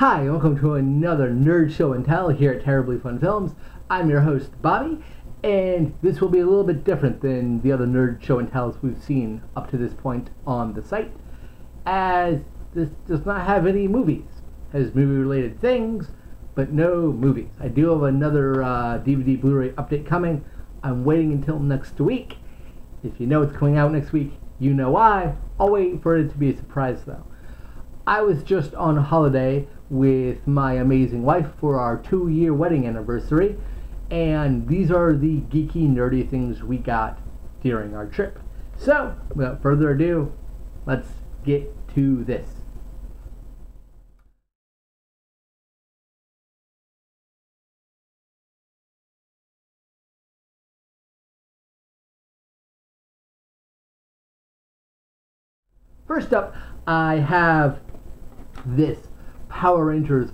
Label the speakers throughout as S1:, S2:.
S1: Hi, welcome to another Nerd Show and Tell here at Terribly Fun Films. I'm your host, Bobby, and this will be a little bit different than the other Nerd Show and Tells we've seen up to this point on the site, as this does not have any movies. It has movie-related things, but no movies. I do have another DVD Blu-ray update coming. I'm waiting until next week. If you know it's coming out next week, you know why. I'll wait for it to be a surprise, though. I was just on a holiday with my amazing wife for our 2-year wedding anniversary, and these are the geeky, nerdy things we got during our trip. So, without further ado, let's get to this. First up, I have this Power Rangers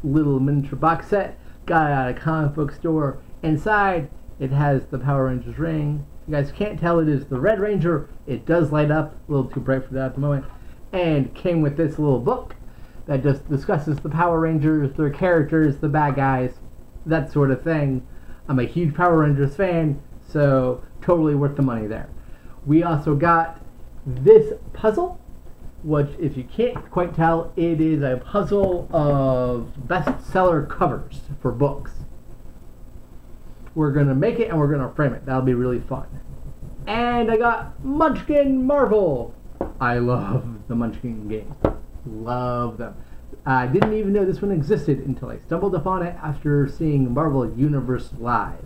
S1: little miniature box set. Got it at a comic book store. Inside, it has the Power Rangers ring. If you guys can't tell, it is the Red Ranger. It does light up. A little too bright for that at the moment. And came with this little book that just discusses the Power Rangers, their characters, the bad guys, that sort of thing. I'm a huge Power Rangers fan, so totally worth the money there. We also got this puzzle, which, if you can't quite tell, it is a puzzle of bestseller covers for books. We're going to make it and we're going to frame it. That'll be really fun. And I got Munchkin Marvel. I love the Munchkin games. Love them. I didn't even know this one existed until I stumbled upon it after seeing Marvel Universe Live,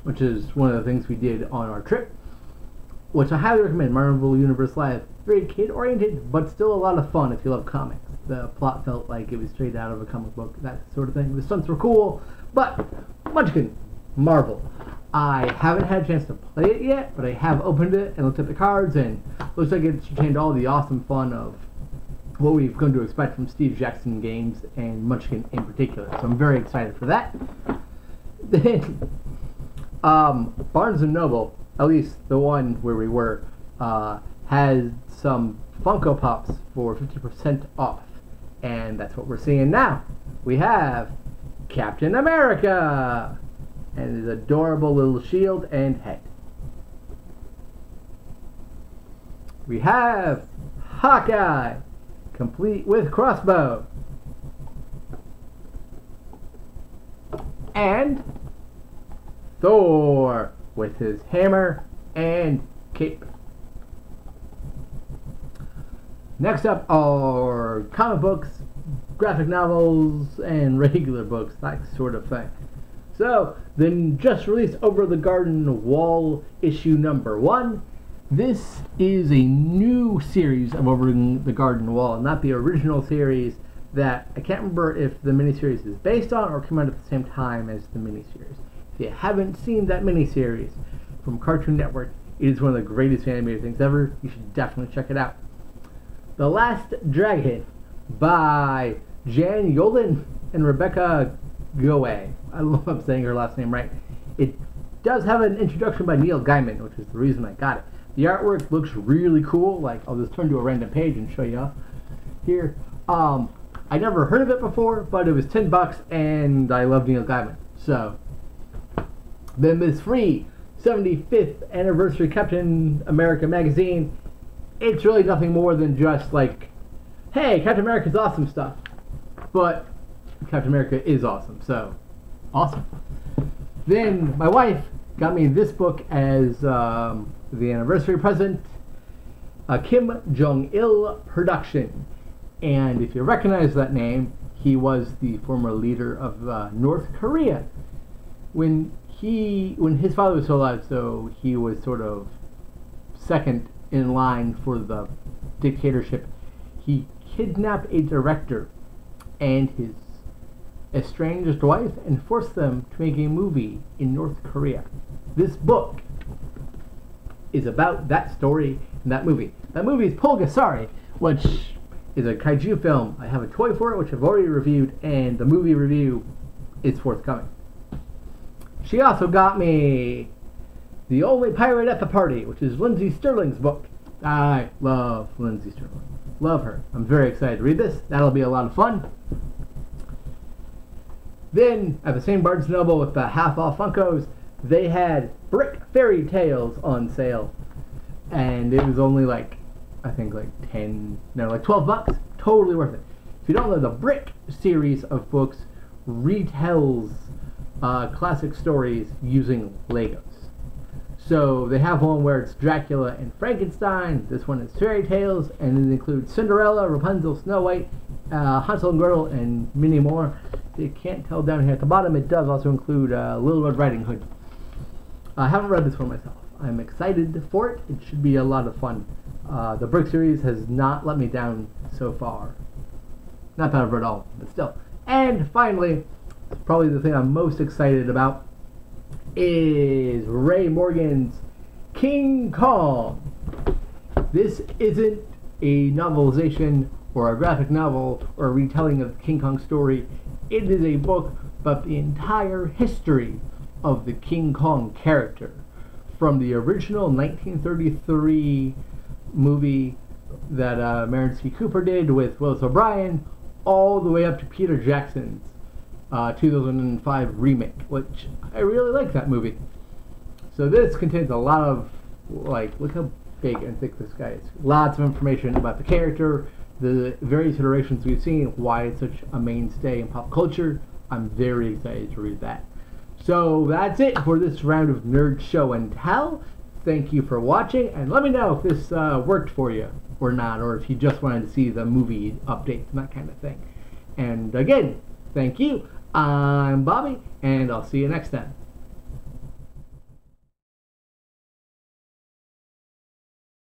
S1: which is one of the things we did on our trip, which I highly recommend. Marvel Universe Live. Very kid-oriented, but still a lot of fun if you love comics. The plot felt like it was straight out of a comic book, that sort of thing. The stunts were cool, but Munchkin Marvel. I haven't had a chance to play it yet, but I have opened it and looked at the cards, and looks like it's retained all the awesome fun of what we've come to expect from Steve Jackson games, and Munchkin in particular. So I'm very excited for that. Then, Barnes & Noble, at least the one where we were, has some Funko Pops for 50% off, and that's what we're seeing now. We have Captain America and his adorable little shield and head. We have Hawkeye, complete with crossbow, and Thor with his hammer and cape. Next up are comic books, graphic novels, and regular books, that sort of thing. So, then just released Over the Garden Wall issue number 1. This is a new series of Over the Garden Wall, not the original series that I can't remember if the miniseries is based on or came out at the same time as the miniseries. If you haven't seen that miniseries from Cartoon Network, it is one of the greatest animated things ever. You should definitely check it out. The Last Dragon by Jan Yolen and Rebecca Goe. I don't know if I'm saying her last name right. It does have an introduction by Neil Gaiman, which is the reason I got it. The artwork looks really cool. Like, I'll just turn to a random page and show you here. I never heard of it before, but it was $10 and I love Neil Gaiman. So, then this free 75th anniversary Captain America magazine. It's really nothing more than just like, hey, Captain America's awesome stuff. But Captain America is awesome, so awesome. Then my wife got me this book as the anniversary present, a Kim Jong-il production. And if you recognize that name, he was the former leader of North Korea. When his father was still alive, so he was sort of second in line for the dictatorship. He kidnapped a director and his estranged wife and forced them to make a movie in North Korea. This book is about that story and that movie. That movie is Pulgasari, which is a kaiju film. I have a toy for it, which I've already reviewed, and the movie review is forthcoming. She also got me The Only Pirate at the Party, which is Lindsay Sterling's book. I love Lindsay Sterling. Love her. I'm very excited to read this. That'll be a lot of fun. Then, at the same Barnes & Noble with the half-off Funkos, they had Brick Fairy Tales on sale. And it was only like, I think like 12 bucks. Totally worth it. If you don't know, the Brick series of books retells classic stories using Legos. So they have one where it's Dracula and Frankenstein. This one is fairy tales, and it includes Cinderella, Rapunzel, Snow White, Hansel and Gretel, and many more. You can't tell down here at the bottom. It does also include Little Red Riding Hood. I haven't read this one myself. I'm excited for it. It should be a lot of fun. The Brick series has not let me down so far. Not that I've read all, but still. And finally, probably the thing I'm most excited about is Ray Morgan's King Kong. This isn't a novelization or a graphic novel or a retelling of the King Kong story. It is a book about the entire history of the King Kong character, from the original 1933 movie that Maren C. Cooper did with Willis O'Brien, all the way up to Peter Jackson's 2005 remake, which I really like that movie. So this contains a lot of, look how big and thick this guy is. Lots of information about the character, the various iterations we've seen, why it's such a mainstay in pop culture. I'm very excited to read that. So that's it for this round of Nerd Show and Tell. Thank you for watching, and let me know if this worked for you or not, or if you just wanted to see the movie updates and that kind of thing. And again, thank you. I'm Bobby, and I'll see you next time.